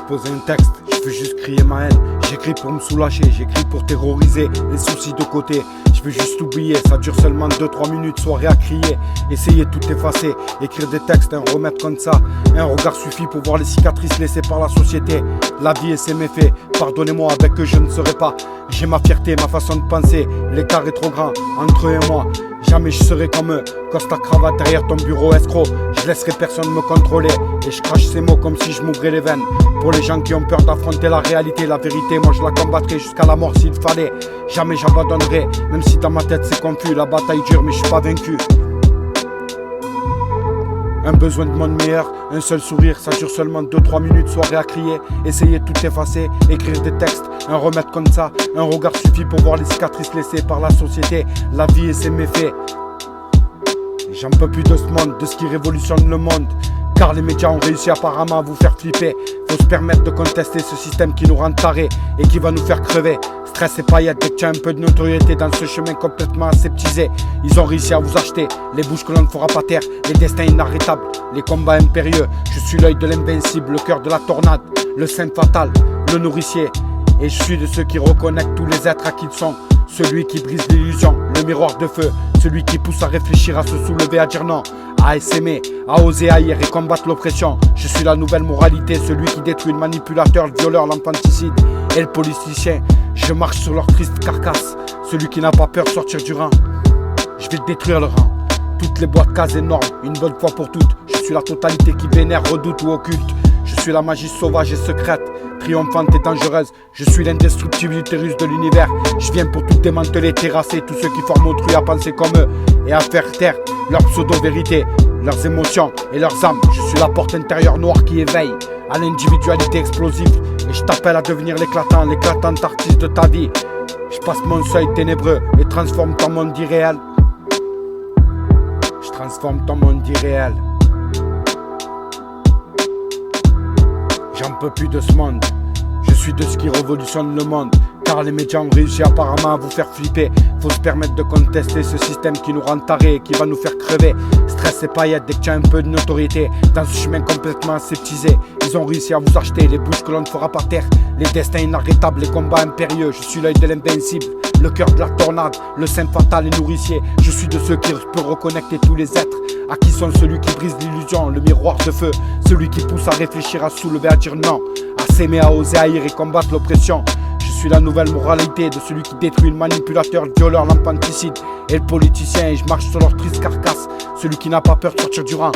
poser un texte, je veux juste crier ma haine. J'écris pour me soulager, j'écris pour terroriser les soucis de côté. Je veux juste oublier, ça dure seulement 2-3 minutes, soirée à crier. Essayer tout effacer, écrire des textes, un remettre comme ça. Un regard suffit pour voir les cicatrices laissées par la société. La vie et ses méfaits, pardonnez-moi, avec eux je ne serai pas. J'ai ma fierté, ma façon de penser, l'écart est trop grand entre eux et moi. Jamais je serai comme eux, Costa cravate derrière ton bureau escroc. Je laisserai personne me contrôler et je crache ces mots comme si je m'ouvrais les veines. Pour les gens qui ont peur d'affronter la réalité, la vérité, moi je la combattrai jusqu'à la mort s'il fallait. Jamais j'abandonnerai, même si dans ma tête c'est confus. La bataille dure mais je suis pas vaincu. Un besoin de monde meilleur, un seul sourire, ça dure seulement 2-3 minutes, soirée à crier. Essayer tout effacer, écrire des textes, un remède comme ça. Un regard suffit pour voir les cicatrices laissées par la société, la vie et ses méfaits. J'en peux plus de ce monde, de ce qui révolutionne le monde. Car les médias ont réussi apparemment à vous faire flipper. Faut se permettre de contester ce système qui nous rend tarés et qui va nous faire crever. Stress et paillettes, dès que tu as un peu de notoriété dans ce chemin complètement aseptisé. Ils ont réussi à vous acheter les bouches que l'on ne fera pas taire, les destins inarrêtables, les combats impérieux. Je suis l'œil de l'invincible, le cœur de la tornade, le sein fatal, le nourricier. Et je suis de ceux qui reconnectent tous les êtres à qui ils sont. Celui qui brise l'illusion, le miroir de feu. Celui qui pousse à réfléchir, à se soulever, à dire non, à s'aimer, à oser haïr et combattre l'oppression. Je suis la nouvelle moralité, celui qui détruit le manipulateur, le violeur, l'infanticide et le politicien. Je marche sur leur triste carcasse, celui qui n'a pas peur de sortir du rang. Je vais détruire le rang, toutes les boîtes cases énormes, une bonne fois pour toutes. Je suis la totalité qui vénère, redoute ou occulte. Je suis la magie sauvage et secrète, triomphante et dangereuse. Je suis l'indestructible utérus de l'univers. Je viens pour tout démanteler, terrasser tous ceux qui forment autrui à penser comme eux et à faire taire leur pseudo-vérité, leurs émotions et leurs âmes. Je suis la porte intérieure noire qui éveille à l'individualité explosive. Et je t'appelle à devenir l'éclatante artiste de ta vie. Je passe mon seuil ténébreux et transforme ton monde irréel. Je transforme ton monde irréel. J'en peux plus de ce monde. Je suis de ce qui révolutionne le monde. Car les médias ont réussi apparemment à vous faire flipper. Faut se permettre de contester ce système qui nous rend tarés et qui va nous faire crever. Stress et paillettes dès que tu as un peu de notoriété. Dans ce chemin complètement aseptisé, ils ont réussi à vous acheter les bouches que l'on ne fera pas taire, les destins inarrêtables, les combats impérieux. Je suis l'œil de l'invincible, le cœur de la tornade, le sein fatal et nourricier. Je suis de ceux qui peuvent reconnecter tous les êtres à qui sont celui qui brise l'illusion, le miroir de feu. Celui qui pousse à réfléchir, à soulever, à dire non, à s'aimer, à oser haïr et combattre l'oppression. Je suis la nouvelle moralité de celui qui détruit le manipulateur, le violeur, l'infanticide et le politicien. Et je marche sur leur triste carcasse, celui qui n'a pas peur de sortir du rang.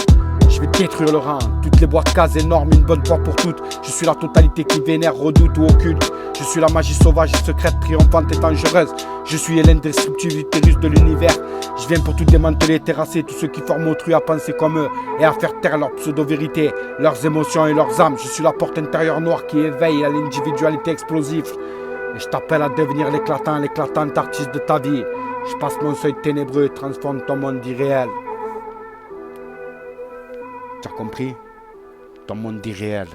Je vais détruire le rang, toutes les boîtes cases énormes, une bonne fois pour toutes. Je suis la totalité qui vénère, redoute ou occulte. Je suis la magie sauvage et secrète, triomphante et dangereuse. Je suis l'indestructible utérus de l'univers. Je viens pour tout démanteler, terrasser tous ceux qui forment autrui à penser comme eux et à faire taire leur pseudo-vérité, leurs émotions et leurs âmes. Je suis la porte intérieure noire qui éveille à l'individualité explosive. Et je t'appelle à devenir l'éclatante artiste de ta vie. Je passe mon seuil ténébreux et transforme ton monde irréel. Tu as compris? Ton monde irréel.